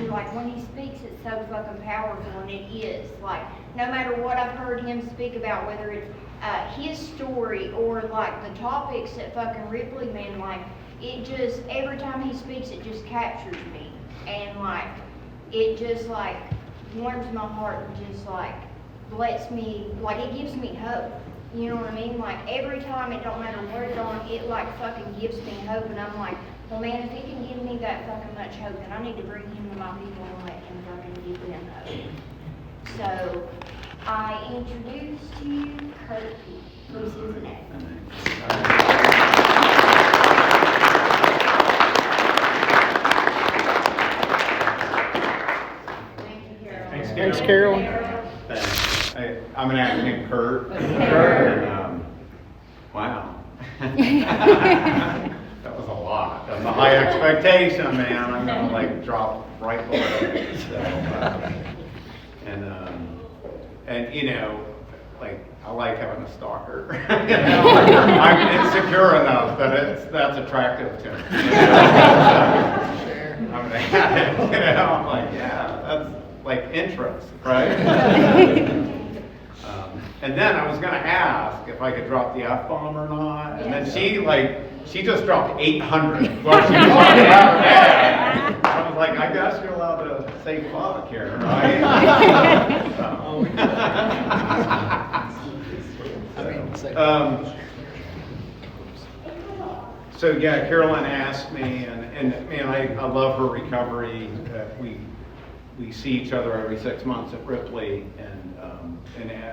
like, when he speaks, it's so fucking powerful, and it is. Like, no matter what I've heard him speak about, whether it's his story or, like, the topics that fucking Ripley, man, like, it just, every time he speaks, it just captures me. And, like, it just, like, warms my heart and just, like, lets me, like, it gives me hope. You know what I mean? Like, every time, it don't matter where it's on, it, like, fucking gives me hope. And I'm like, well, man, if he can give me that fucking much hope, then I need to bring him to my people and let him fucking give them hope. So, I introduce to you Kurt from Cincinnati. Thanks, Carol. Thanks. I'm an actor named Kurt. And, wow. That was a lot. That's a high expectation, man. I'm gonna like drop right below it. So, and you know, like I like having a stalker. You know, I'm insecure enough that that's attractive to me. You know? So, I'm gonna have it. You know, I'm like, yeah, that's like interest, right? And then I was going to ask if I could drop the F-bomb or not, and then she just dropped 800 while she was talking about her dad. I was like, I guess you're allowed to say fuck here, right? So yeah, Carolyn asked me, and man, I love her recovery. We see each other every 6 months at Ripley, and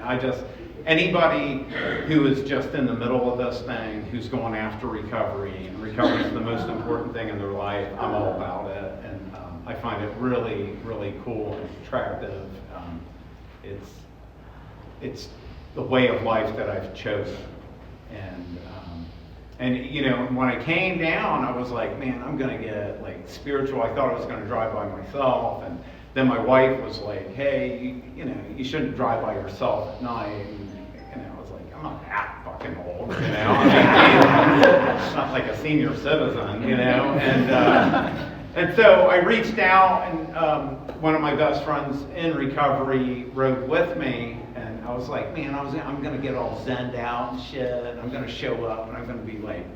I just, anybody who is just in the middle of this thing, who's going after recovery, and recovery is the most important thing in their life, I'm all about it, and I find it really, really cool and attractive. It's the way of life that I've chosen, and you know, when I came down, I was like, man, I'm gonna get like spiritual. I thought I was gonna drive by myself, and then my wife was like, hey, you know, you shouldn't drive by yourself at night. And I was like, I'm not that fucking old, you know. I mean, it's not like a senior citizen, you know. And so I reached out, and one of my best friends in recovery rode with me, and I was like, man, I'm gonna get all zenned out and shit, and I'm gonna show up, and I'm gonna be like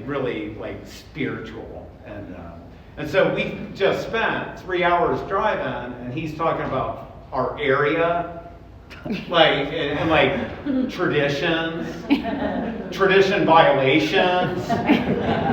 really like spiritual, and so we just spent 3 hours driving, and he's talking about our area, like and like traditions, tradition violations,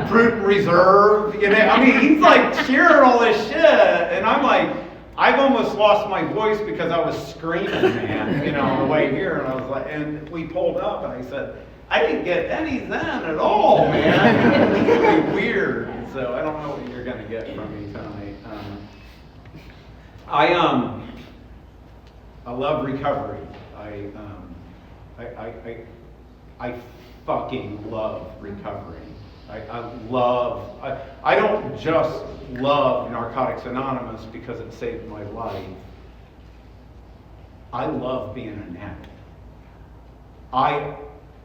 prudent reserve. You know, I mean, he's like sharing all this shit, and I'm like, I've almost lost my voice because I was screaming, man, you know, on the way here, and I was like, and we pulled up, and I said, I didn't get any zen at all, man. It was really weird. So I don't know what you're going to get from me tonight. I love recovery. I fucking love recovery. I don't just love Narcotics Anonymous because it saved my life. I love being an addict.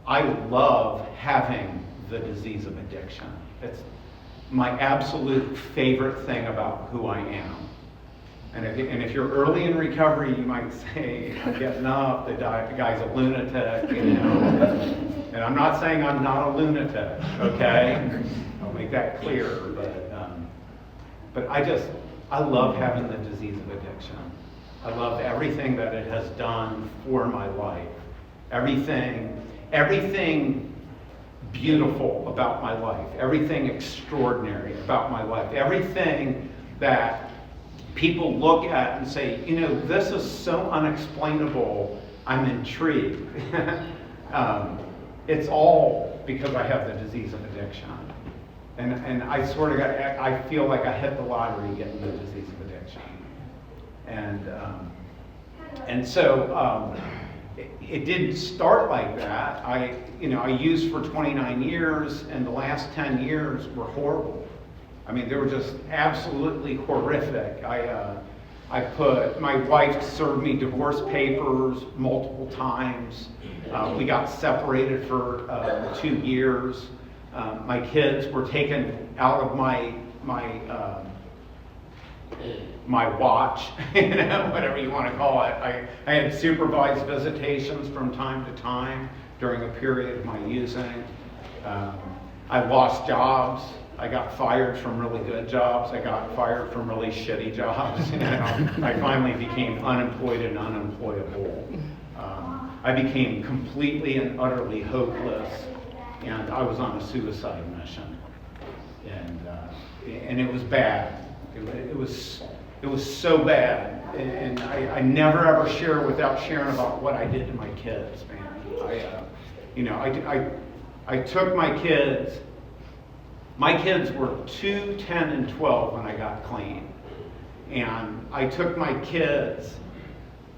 I love having the disease of addiction. It's my absolute favorite thing about who I am. And if you're early in recovery, you might say, I'm getting up, the guy's a lunatic, you know. And I'm not saying I'm not a lunatic, okay? I'll make that clear. But I love having the disease of addiction. I love everything that it has done for my life. Everything beautiful about my life, everything extraordinary about my life, everything that people look at and say, you know, this is so unexplainable, I'm intrigued. It's all because I have the disease of addiction. And I sort of I feel like I hit the lottery getting the disease of addiction. And so it didn't start like that. I used for 29 years, and the last 10 years were horrible. I mean, they were just absolutely horrific. My wife served me divorce papers multiple times. We got separated for 2 years. My kids were taken out of my my watch, whatever you want to call it. I had supervised visitations from time to time during a period of my using. I lost jobs. I got fired from really good jobs. I got fired from really shitty jobs. I finally became unemployed and unemployable. I became completely and utterly hopeless, and I was on a suicide mission. And it was bad. It was so bad. And I never ever share without sharing about what I did to my kids, man. I took my kids. My kids were 2, 10, and 12 when I got clean. And I took my kids,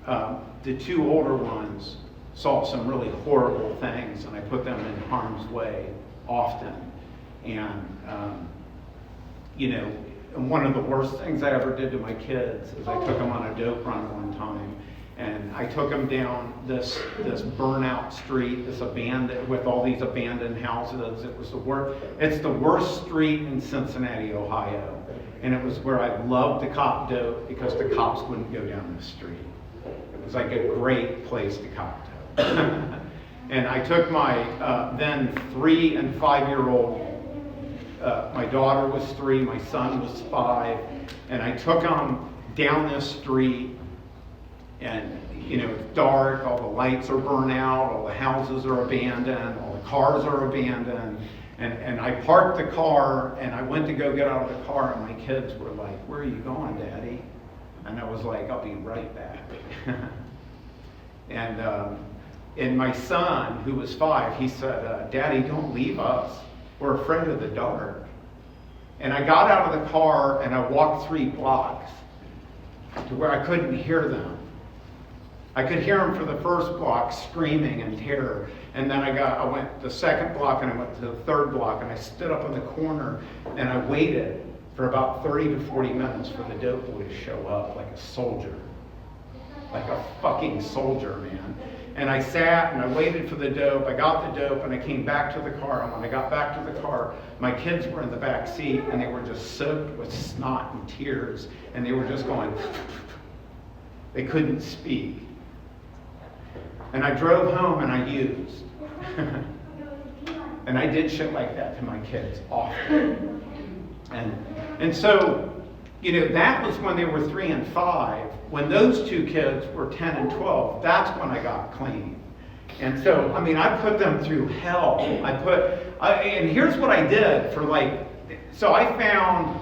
the 2 older ones saw some really horrible things, and I put them in harm's way often. And, and one of the worst things I ever did to my kids is I took them on a dope run one time. And I took them down this burnout street, with all these abandoned houses. It was it's the worst street in Cincinnati, Ohio. And it was where I loved to cop dope because the cops wouldn't go down the street. It was like a great place to cop dope. And I took my then 3 and 5-year-old, my daughter was 3, my son was 5, and I took them down this street. And, it's dark, all the lights are burnt out, all the houses are abandoned, all the cars are abandoned. And I parked the car, and I went to go get out of the car, and my kids were like, "Where are you going, Daddy?" And I was like, "I'll be right back." And my son, who was 5, he said, "Daddy, don't leave us. We're afraid of the dark." And I got out of the car, and I walked 3 blocks to where I couldn't hear them. I could hear them for the first block screaming in terror. And then I went the second block, and I went to the third block, and I stood up in the corner, and I waited for about 30 to 40 minutes for the dope boy to show up like a soldier. Like a fucking soldier, man. And I sat and I waited for the dope. I got the dope, and I came back to the car. And when I got back to the car, my kids were in the back seat, and they were just soaked with snot and tears. And they were just going, they couldn't speak. And I drove home and I used. And I did shit like that to my kids often. And so, that was when they were 3 and 5. When those 2 kids were 10 and 12, that's when I got clean. And so, I put them through hell. And here's what I did so I found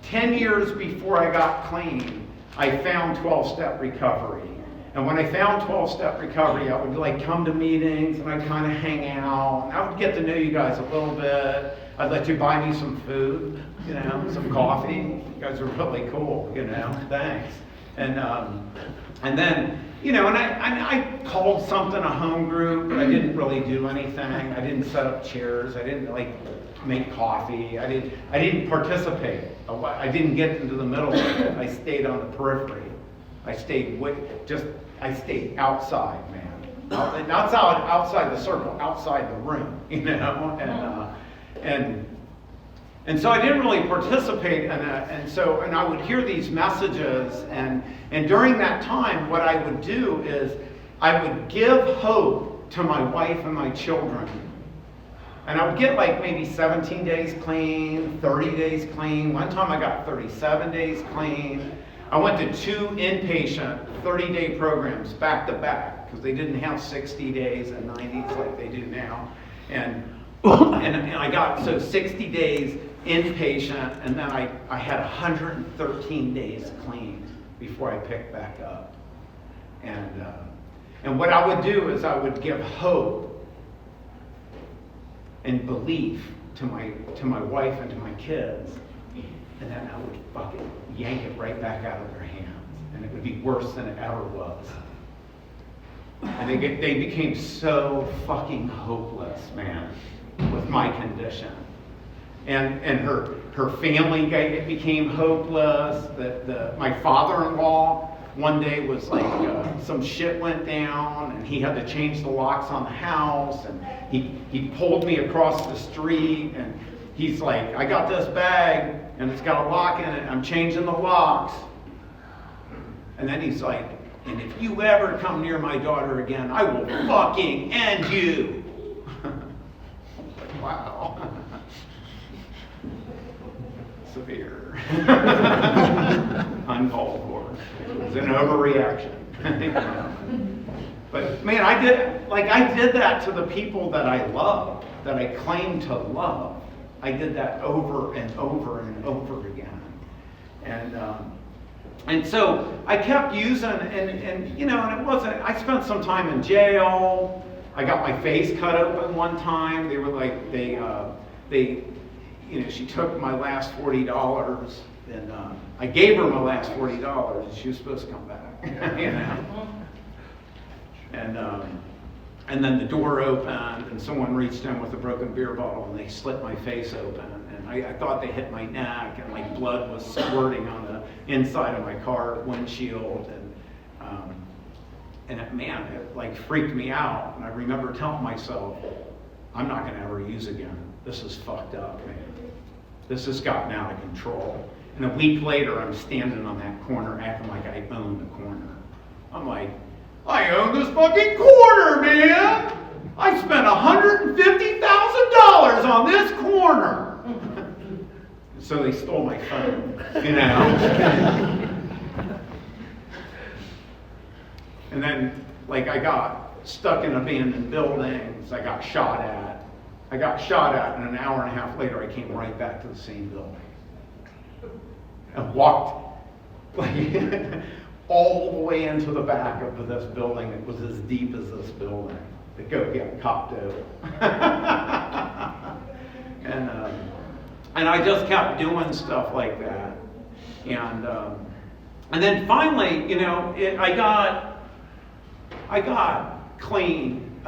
10 years before I got clean, I found 12-step recovery. And when I found 12-step recovery, I would come to meetings, and I'd kind of hang out. And I would get to know you guys a little bit. I'd let you buy me some food, some coffee. You guys are really cool, thanks. And then, and I called something a home group, but I didn't really do anything. I didn't set up chairs. I didn't make coffee. I didn't participate. I didn't get into the middle of it. I stayed on the periphery. I stayed outside, man. Not outside the circle, outside the room, And so I didn't really participate in it. And I would hear these messages, and during that time, what I would do is I would give hope to my wife and my children. And I would get maybe 17 days clean, 30 days clean. One time I got 37 days clean. I went to 2 inpatient 30-day programs back to back because they didn't have 60 days and 90s like they do now. And I got 60 days inpatient, and then I had 113 days clean before I picked back up. And what I would do is I would give hope and belief to my wife and to my kids, and then I would fucking yank it right back out of their hands, and it would be worse than it ever was. And they became so fucking hopeless, man, with my condition. And her family became hopeless. My father-in-law one day was some shit went down, and he had to change the locks on the house, and he pulled me across the street, and he's like, I got this bag, and it's got a lock in it, I'm changing the locks. And then he's like, and if you ever come near my daughter again, I will fucking end you. Like, wow. Severe. Uncalled for. It was an overreaction. But man, I did that to the people that I love, that I claim to love. I did that over and over and over again. And so I kept using, and you know, and it wasn't, I spent some time in jail. I got my face cut open one time. They were like, you know, she took my last $40, and I gave her my last $40. She was supposed to come back, you know. And then the door opened, and someone reached in with a broken beer bottle, and they slit my face open. And I thought they hit my neck, and like blood was squirting on the inside of my car windshield. And it like freaked me out. And I remember telling myself, I'm not going to ever use again. This is fucked up, man. This has gotten out of control. And a week later, I'm standing on that corner acting like I own the corner. I'm like, I own this fucking corner, man! I spent $150,000 on this corner! So they stole my phone, you know? And then, like, I got stuck in abandoned buildings. I got shot at, and an hour and a half later, I came right back to the same building. And walked, like, all the way into the back of this building. It was as deep as this building to go get copped out. And I just kept doing stuff like that. And then finally, you know, I got clean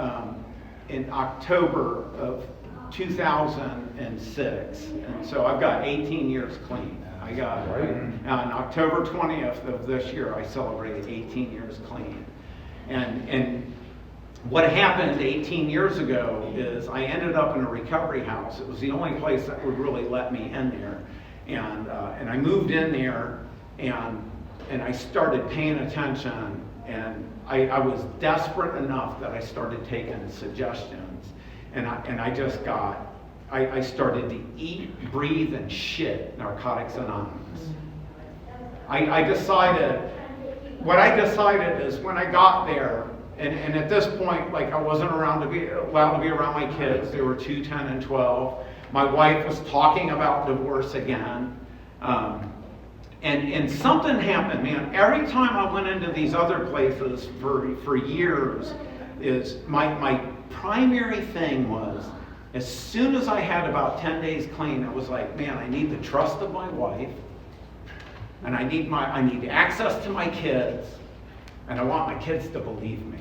in October of 2006, and so I've got 18 years clean. I got on October 20th of this year, I celebrated 18 years clean. And what happened 18 years ago is I ended up in a recovery house. It was the only place that would really let me in there. And I moved in there, and I started paying attention, and I was desperate enough that I started taking suggestions. And I started to eat, breathe, and shit Narcotics Anonymous. What I decided is when I got there, and at this point, like, I wasn't allowed to be around my kids. They were 2, 10, and 12. My wife was talking about divorce again. And something happened, man. Every time I went into these other places for years, is my primary thing was, as soon as I had about 10 days clean, I was like, man, I need the trust of my wife, and I need access to my kids, and I want my kids to believe me.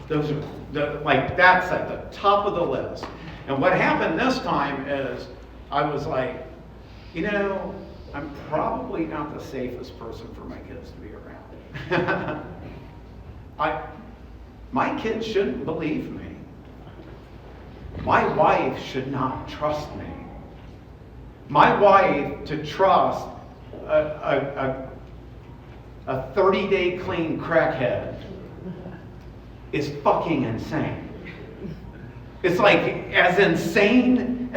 Those are that's at the top of the list. And what happened this time is I was like, you know, I'm probably not the safest person for my kids to be around. My kids shouldn't believe me. My wife should not trust me. My wife to trust a 30-day clean crackhead is fucking insane. It's like as insane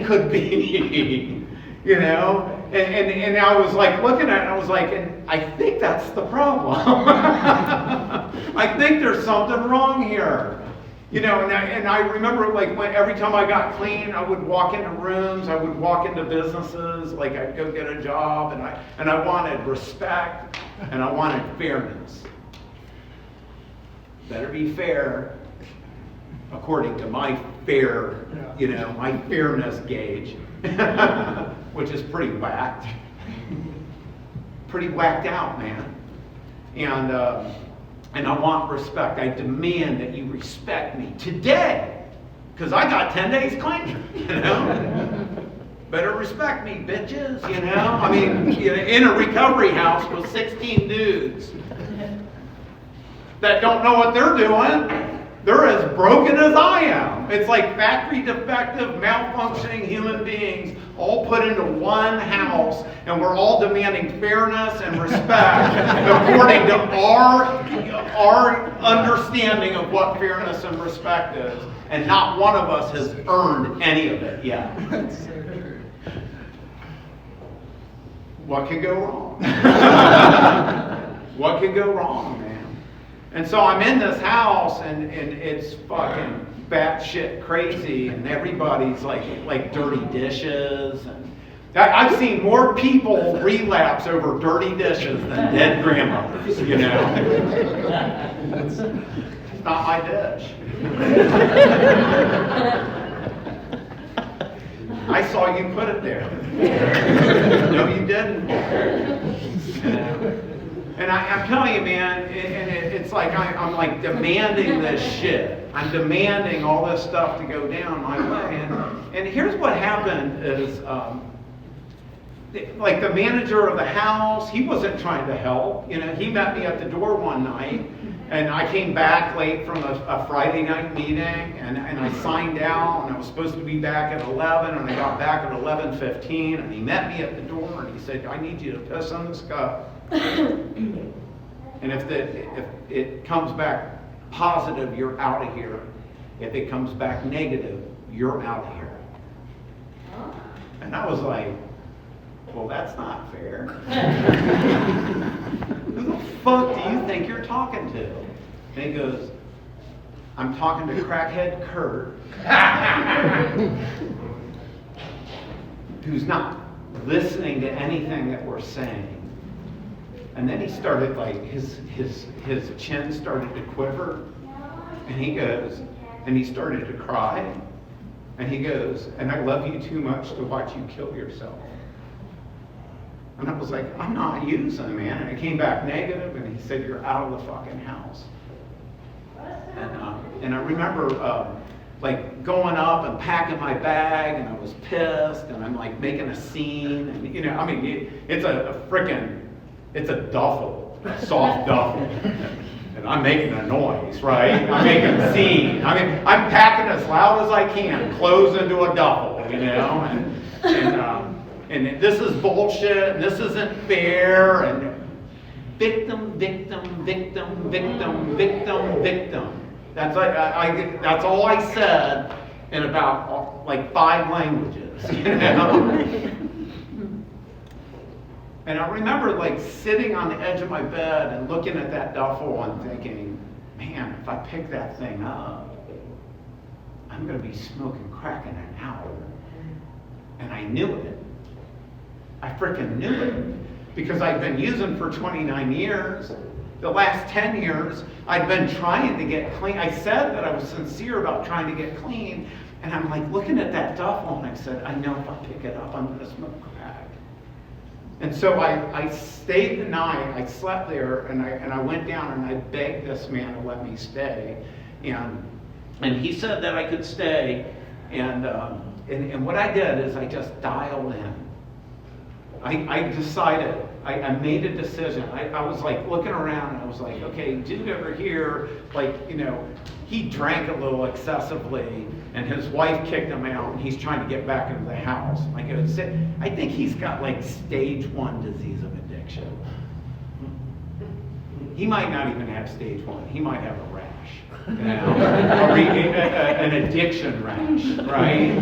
could be, you know? And I was like looking at it, and I was like, and I think that's the problem. I think there's something wrong here. You know, and I remember, like, every time I got clean, I would walk into rooms, I would walk into businesses, like I'd go get a job, and I wanted respect, and I wanted fairness. Better be fair, according to my fair, you know, my fairness gauge, which is pretty whacked out, man. And I want respect. I demand that you respect me today, because I got 10 days clean, you know? Better respect me, bitches, you know? I mean, in a recovery house with 16 dudes that don't know what they're doing, They're as broken as I am. It's like factory defective, malfunctioning human beings all put into one house, and we're all demanding fairness and respect according to our understanding of what fairness and respect is. And not one of us has earned any of it yet. What could go wrong? What could go wrong, man? And so I'm in this house, and it's fucking batshit crazy, and everybody's like dirty dishes, and I've seen more people relapse over dirty dishes than dead grandmothers, you know. It's not my dish. I saw you put it there. No, you didn't. You know? And I'm telling you, man, it's like I'm like demanding this shit. I'm demanding all this stuff to go down my way. And here's what happened is, like the manager of the house, he wasn't trying to help. You know, he met me at the door one night, and I came back late from a Friday night meeting, and I signed out, and I was supposed to be back at 11, and I got back at 11:15, and he met me at the door, and he said, I need you to piss on this cup. And if it comes back positive, you're out of here. If it comes back negative, you're out of here. And I was like, well, that's not fair. Who the fuck do you think you're talking to? And he goes, I'm talking to crackhead Kurt, who's not listening to anything that we're saying. And then he started, like, his chin started to quiver, and he goes, and he started to cry, and he goes, and I love you too much to watch you kill yourself. And I was like, I'm not using, man. And I came back negative, and he said, you're out of the fucking house. And I remember, like, going up and packing my bag, and I was pissed, and I'm, like, making a scene, and, you know, I mean, it's it's a duffel, a soft duffel, and I'm making a noise, right? I'm making a scene. I mean, I'm packing as loud as I can, clothes into a duffel, you know, and this is bullshit, and this isn't fair, and victim, victim, victim, victim, victim, victim. That's that's all I said in about like 5 languages, you know. And I remember like sitting on the edge of my bed and looking at that duffel and thinking, man, if I pick that thing up, I'm going to be smoking crack in an hour. And I knew it. I freaking knew it. Because I'd been using for 29 years. The last 10 years, I'd been trying to get clean. I said that I was sincere about trying to get clean. And I'm like looking at that duffel and I said, I know if I pick it up, I'm going to smoke crack. And so I stayed the night, I slept there, and I went down and I begged this man to let me stay. And he said that I could stay. And what I did is I just dialed in. I decided, I made a decision. I was like looking around and I was like, okay, dude over here, like, you know, he drank a little excessively and his wife kicked him out and he's trying to get back into the house. Like, I think he's got like stage 1 disease of addiction. He might not even have stage 1. He might have a rash, you know, an addiction rash, right?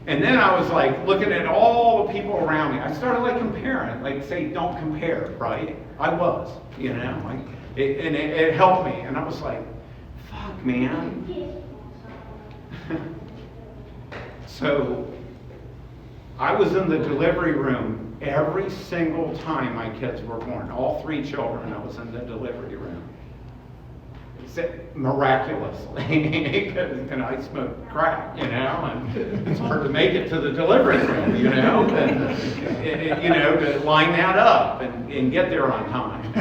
And then I was like looking at all the people around me. I started like comparing, like say, don't compare, right? I was, you know, like, it helped me. And I was like, fuck, man. So I was in the delivery room every single time my kids were born. All 3 children, I was in the delivery room. Miraculously, because I smoke crack, you know, and it's hard to make it to the delivery room, you know, and, you know, to line that up and get there on time.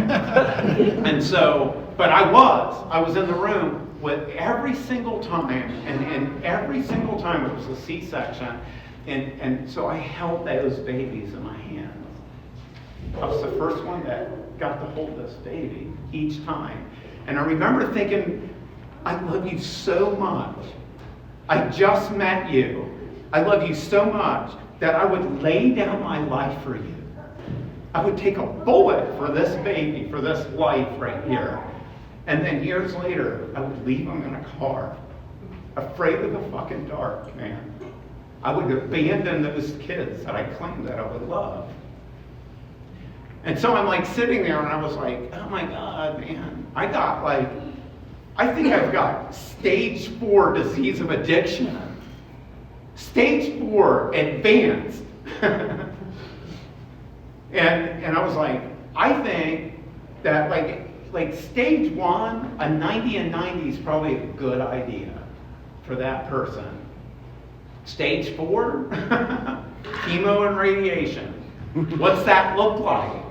And so, but I was in the room with every single time, and every single time it was a C-section, and so I held those babies in my hands. I was the first one that got to hold this baby each time. And I remember thinking, I love you so much. I just met you. I love you so much that I would lay down my life for you. I would take a bullet for this baby, for this life right here. And then years later, I would leave him in a car, afraid of the fucking dark, man. I would abandon those kids that I claimed that I would love. And so I'm like sitting there and I was like, oh my God, man. I think I've got stage 4 disease of addiction. Stage 4 advanced. And I was like, I think that like stage 1, a 90 and 90 is probably a good idea for that person. Stage 4, chemo and radiation. What's that look like?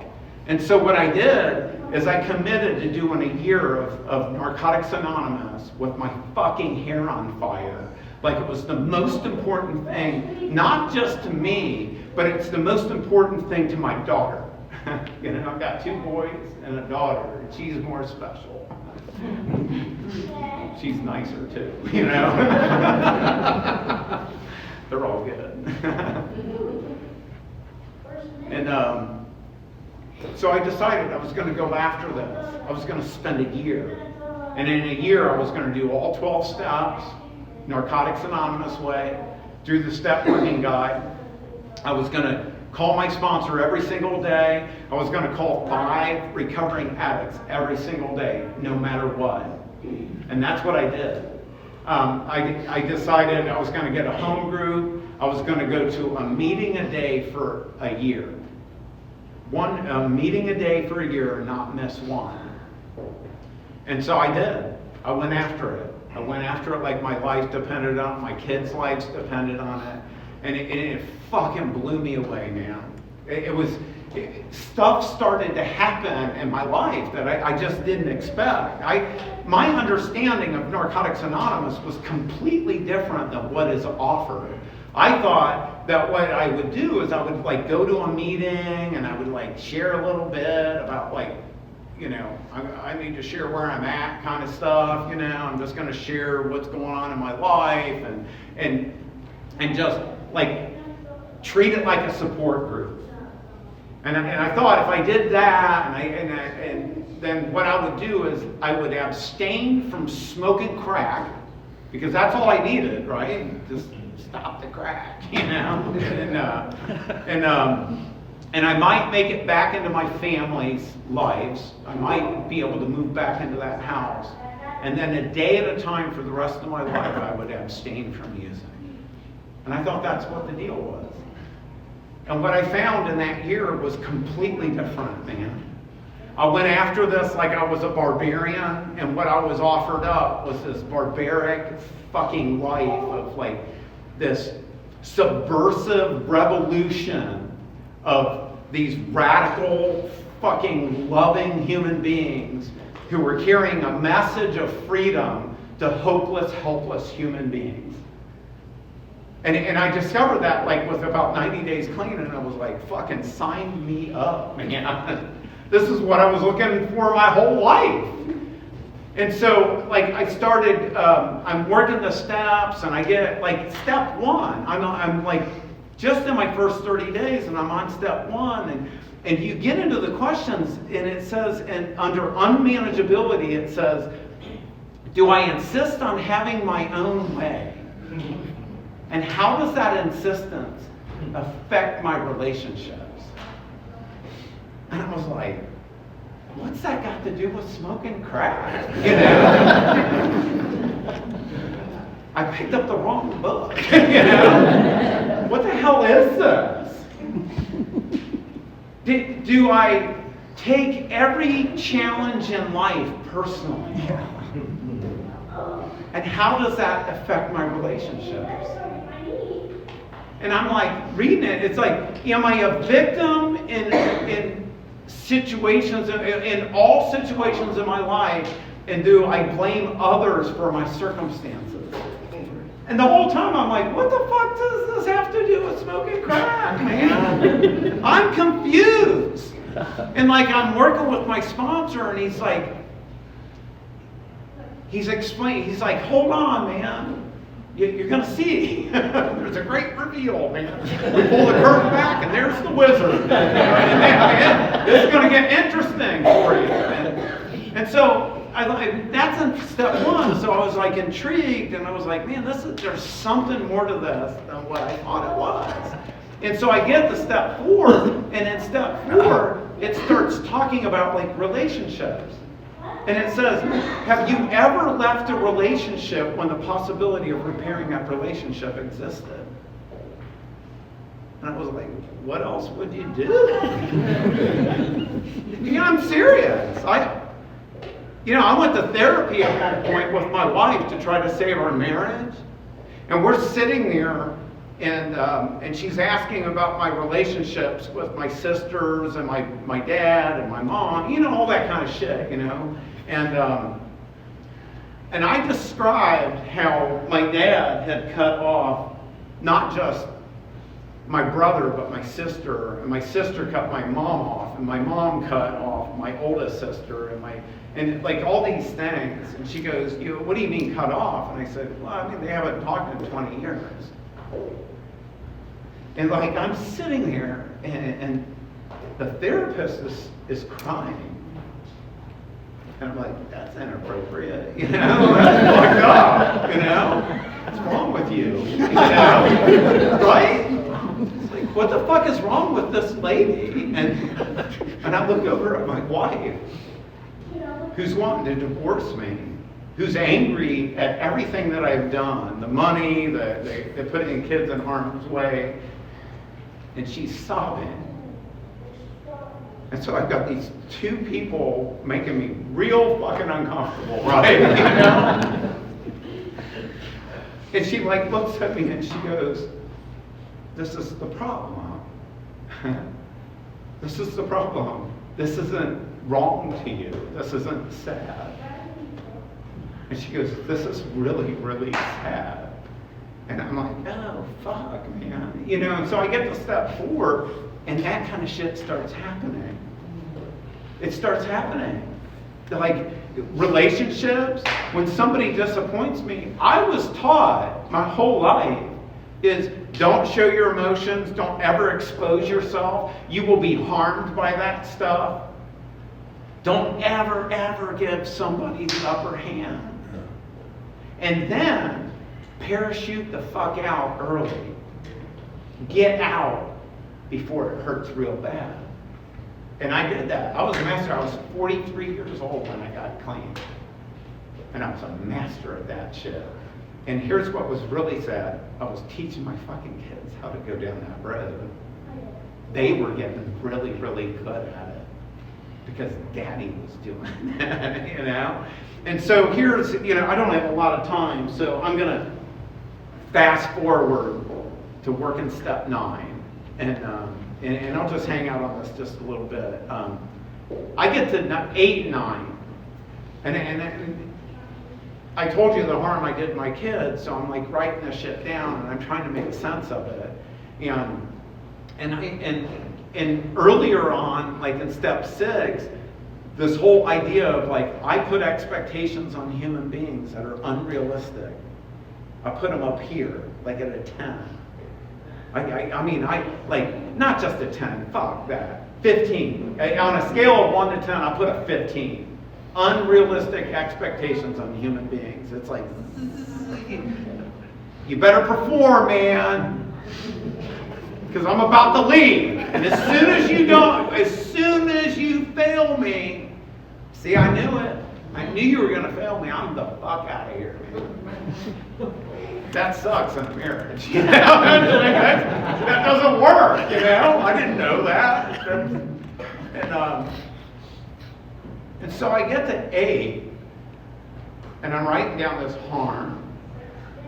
And so what I did is I committed to doing a year of Narcotics Anonymous with my fucking hair on fire. Like it was the most important thing, not just to me, but it's the most important thing to my daughter. You know, I've got 2 boys and a daughter, and she's more special. She's nicer too, you know? They're all good. And so I decided I was going to go after this. I was going to spend a year. And in a year, I was going to do all 12 steps, Narcotics Anonymous way, through the step working guide. I was going to call my sponsor every single day. I was going to call 5 recovering addicts every single day, no matter what. And that's what I did. I decided I was going to get a home group. I was going to go to a meeting a day for a year. A meeting a day for a year and not miss one. And so I did. I went after it. I went after it like my life depended on it, my kids' lives depended on it. And it fucking blew me away, man. Stuff started to happen in my life that I just didn't expect. My understanding of Narcotics Anonymous was completely different than what is offered. I thought that what I would do is I would like go to a meeting and I would like share a little bit about like, you know, I need to share where I'm at kind of stuff, you know, I'm just going to share what's going on in my life and just like treat it like a support group. And I thought if I did that and then what I would do is I would abstain from smoking crack because that's all I needed, right? Just stop the crack, you know? And I might make it back into my family's lives. I might be able to move back into that house. And then a day at a time for the rest of my life, I would abstain from using. And I thought that's what the deal was. And what I found in that year was completely different, man. I went after this like I was a barbarian, and what I was offered up was this barbaric fucking life of like this subversive revolution of these radical, fucking loving human beings who were carrying a message of freedom to hopeless, helpless human beings. And I discovered that like with about 90 days clean, and I was like, fucking sign me up, man. This is what I was looking for my whole life. And so, like, I started, I'm working the steps, and I get, like, step 1. I'm like, just in my first 30 days, and I'm on step 1, and you get into the questions, and it says, and under unmanageability, it says, do I insist on having my own way? And how does that insistence affect my relationships? And I was like, what's that got to do with smoking crack? You know? I picked up the wrong book. You know? What the hell is this? Do I take every challenge in life personally? And how does that affect my relationships? And I'm like reading it, it's like, am I a victim in situations, in all situations in my life, and do I blame others for my circumstances? And the whole time I'm like, what the fuck does this have to do with smoking crack, man? I'm confused. And like I'm working with my sponsor, and he's like, he's explaining, he's like, hold on, man. You're going to see. There's a great reveal, man. We pull the curtain back, and there's the wizard. And it's going to get interesting for you. And so that's in step one. So I was like intrigued, and I was like, man, there's something more to this than what I thought it was. And so I get to step 4, and in step 4, it starts talking about like relationships. And it says, have you ever left a relationship when the possibility of repairing that relationship existed? And I was like, what else would you do? I'm serious. I went to therapy at one point with my wife to try to save our marriage. And we're sitting there, and she's asking about my relationships with my sisters and my dad and my mom, all that kind of shit, And I described how my dad had cut off not just my brother, but my sister, and my sister cut my mom off, and my mom cut off my oldest sister, and like all these things. And she goes, what do you mean cut off? And I said, well, they haven't talked in 20 years. And like I'm sitting there, and the therapist is crying. And I'm like, that's inappropriate, that's fucked up, what's wrong with you, right? It's like, what the fuck is wrong with this lady? And I look over at my wife, who's wanting to divorce me, who's angry at everything that I've done, the money, the putting kids in harm's way, and she's sobbing. And so I've got these 2 people making me real fucking uncomfortable, right? And she like looks at me and she goes, this is the problem. This is the problem. This isn't wrong to you. This isn't sad. And she goes, this is really, really sad. And I'm like, oh, fuck, man. And so I get to step 4, and that kind of shit starts happening. It starts happening. Like relationships, when somebody disappoints me, I was taught my whole life is don't show your emotions, don't ever expose yourself. You will be harmed by that stuff. Don't ever, ever give somebody the upper hand. And then parachute the fuck out early. Get out before it hurts real bad. And I did that. I was a master. I was 43 years old when I got clean. And I was a master at that shit. And here's what was really sad. I was teaching my fucking kids how to go down that road. They were getting really, really good at it. Because Daddy was doing that, And so here's, I don't have a lot of time, so I'm going to fast forward to working step 9. And I'll just hang out on this just a little bit. I get to 8 and 9. And I told you the harm I did to my kids, so I'm like writing this shit down and I'm trying to make sense of it. And earlier on, like in step 6, this whole idea of like, I put expectations on human beings that are unrealistic. I put them up here, like at a 10. I like, not just a 10, fuck that. 15. On a scale of 1 to 10, I put a 15. Unrealistic expectations on human beings. It's like, you better perform, man. Because I'm about to leave. And as soon as you fail me, see, I knew it. I knew you were going to fail me. I'm the fuck out of here, man. That sucks in a marriage. That doesn't work, I didn't know that. And so I get to 8, and I'm writing down this harm,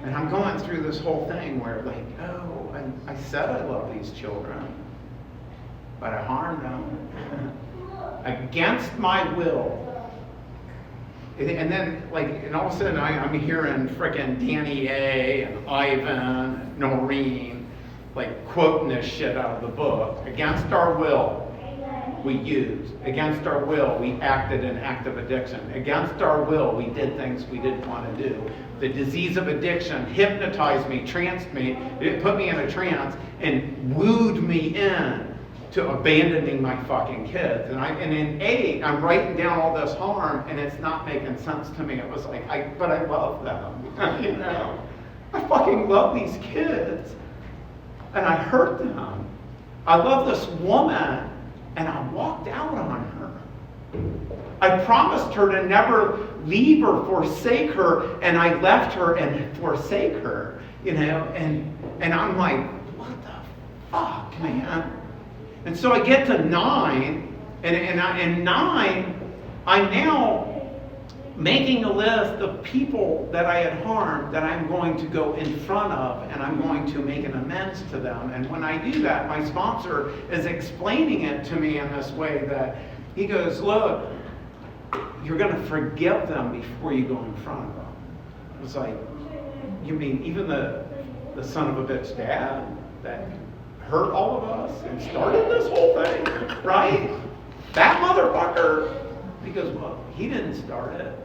and I'm going through this whole thing where like, oh, I said I love these children, but I harmed them against my will. And then, and all of a sudden, I'm hearing frickin' Danny A. and Ivan, Noreen, quoting this shit out of the book, against our will. we used. Against our will, we acted in active addiction. Against our will, we did things we didn't want to do. The disease of addiction hypnotized me, tranced me, it put me in a trance, and wooed me in to abandoning my fucking kids. And in 8, I'm writing down all this harm, and it's not making sense to me. It was like, but I love them, you know? I fucking love these kids, and I hurt them. I love this woman, and I walked out on her. I promised her to never leave or forsake her, and I left her and forsake her, you know, and I'm like, what the fuck, man? And so I get to 9, and 9, I'm now making a list of people that I had harmed that I'm going to go in front of, and I'm going to make an amends to them. And when I do that, my sponsor is explaining it to me in this way that he goes, look, you're going to forgive them before you go in front of them. I was like, you mean even the son of a bitch dad that hurt all of us and started this whole thing, right? That motherfucker. He goes, well, he didn't start it.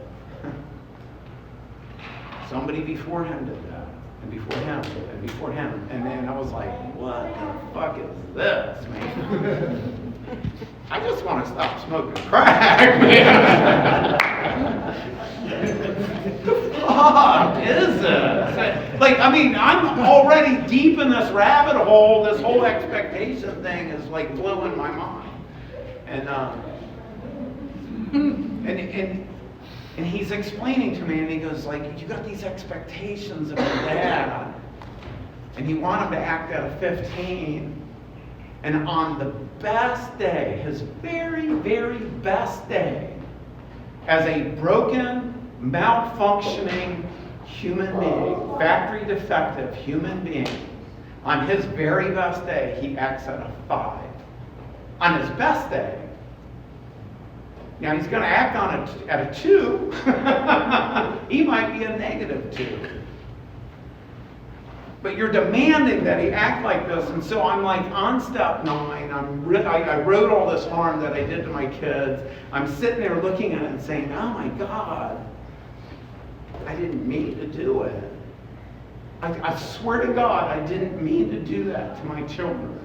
Somebody before him did that, and before him, and before him. And then I was like, what the fuck is this, man? I just want to stop smoking crack, man. The fuck is this? Like, I mean, I'm already deep in this rabbit hole. This whole expectation thing is like blowing my mind. And he's explaining to me, and he goes like, you got these expectations of your dad, and you want him to act out of 15, and on the best day, his very, very best day, as a broken, malfunctioning human being, factory defective human being, on his very best day, he acts at a 5. On his best day. Now he's going to act on it at a 2. He might be a -2. But you're demanding that he act like this, and so I'm like on step 9. I wrote all this harm that I did to my kids. I'm sitting there looking at it and saying, oh my God, I didn't mean to do it. I swear to God, I didn't mean to do that to my children.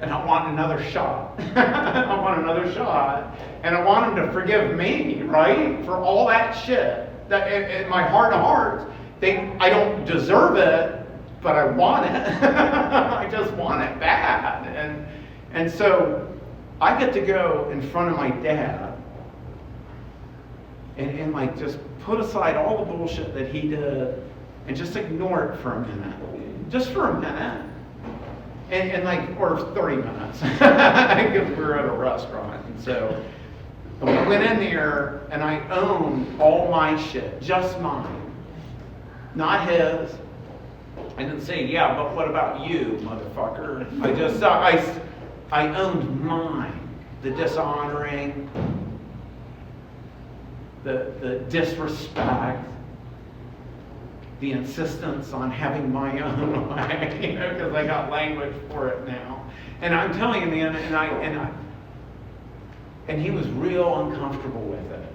And I want another shot. I want another shot. And I want them to forgive me, right? For all that shit. That in my heart of hearts, I don't deserve it, but I want it. I just want it bad. And so I get to go in front of my dad and like just put aside all the bullshit that he did and just ignore it for a minute. Just for a minute. And like, or 30 minutes, because we were at a restaurant. And so we went in there, and I owned all my shit, just mine, not his. I didn't say, yeah, but what about you, motherfucker? I owned mine, the dishonoring, the disrespect, the insistence on having my own way, you know, because I got language for it now. And I'm telling you, man, and he was real uncomfortable with it,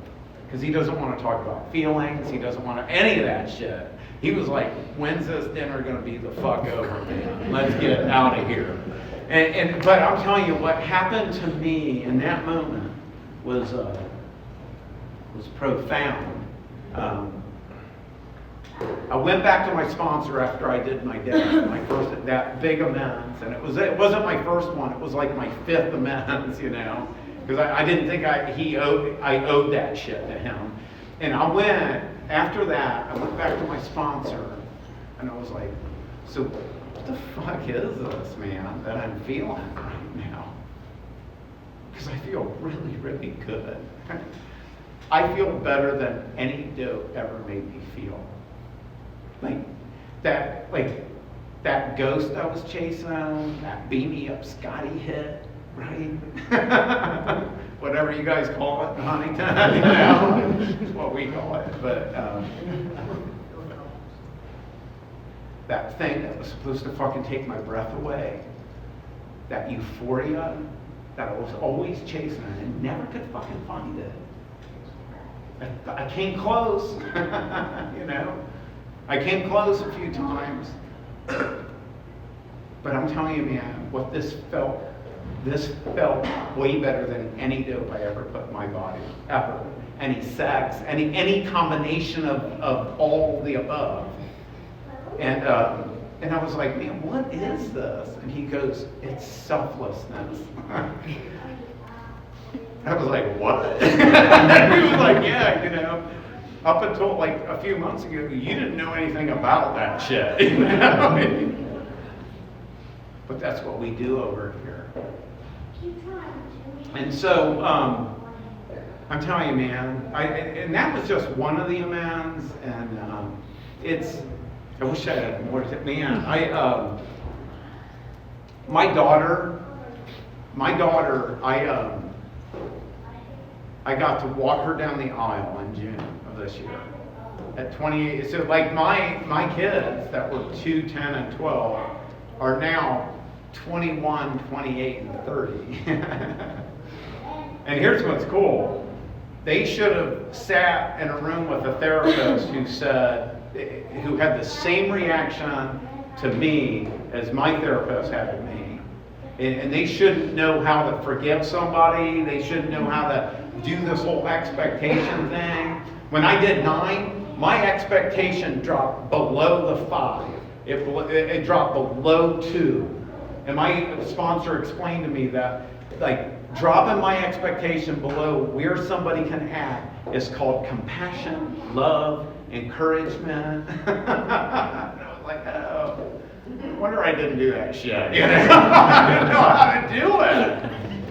because he doesn't want to talk about feelings. He doesn't want to, any of that shit. He was like, when's this dinner going to be the fuck over, man? Let's get out of here. But I'm telling you, what happened to me in that moment was profound. I went back to my sponsor after I did my first that big amends, and it wasn't my first one. It was like my 5th amends, you know, because I didn't think I owed that shit to him. And after that, I went back to my sponsor, and I was like, so what the fuck is this, man, that I'm feeling right now? Because I feel really, really good. I feel better than any dope ever made me feel. Like that ghost I was chasing, that beam me up Scotty hit, right? Whatever you guys call it in Huntington, you know, it's what we call it. But that thing that was supposed to fucking take my breath away, that euphoria that I was always chasing and never could fucking find it. I came close, you know. I came close a few times. But I'm telling you, man, what this felt way better than any dope I ever put in my body, ever. Any sex, any combination of all the above. And I was like, man, what is this? And he goes, it's selflessness. I was like, what? He was like, yeah, you know, up until like a few months ago, you didn't know anything about that shit. You know? But that's what we do over here. And so, I'm telling you, man, and that was just one of the amends, and I wish I had more to, man, my daughter, I got to walk her down the aisle in June of this year. At 28, so like my kids that were 2, 10, and 12 are now 21, 28, and 30. And here's what's cool. They should have sat in a room with a therapist who had the same reaction to me as my therapist had to me. And they shouldn't know how to forgive somebody. They shouldn't know how to do this whole expectation thing. When I did 9, my expectation dropped below the 5. It dropped below 2. And my sponsor explained to me that, like, dropping my expectation below where somebody can act is called compassion, love, encouragement. And I was like, oh, I wonder I didn't do that shit. You know? I didn't know how to do it.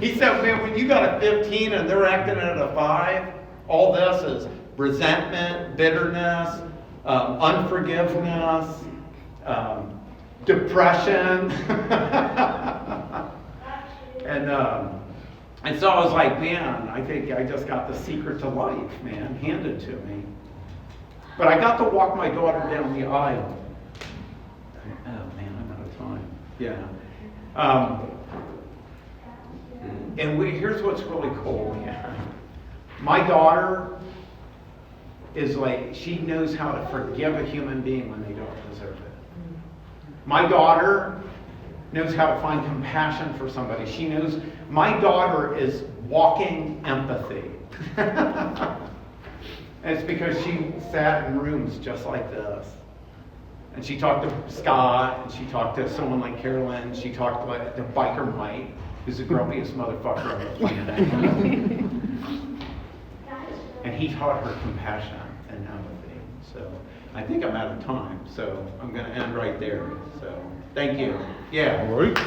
He said, man, when you got a 15 and they're acting at a 5, all this is resentment, bitterness, unforgiveness, depression. And so I was like, man, I think I just got the secret to life, man, handed to me. But I got to walk my daughter down the aisle. Oh man, I'm out of time. Yeah. And here's what's really cool, man. My daughter is like, she knows how to forgive a human being when they don't deserve it. My daughter knows how to find compassion for somebody. She knows, my daughter is walking empathy. And it's because she sat in rooms just like this. And she talked to Scott, and she talked to someone like Carolyn, she talked to Biker Mike, who's the grumpiest motherfucker on the planet. And he taught her compassion and empathy. So I think I'm out of time, so I'm going to end right there. So thank you. Yeah. All right.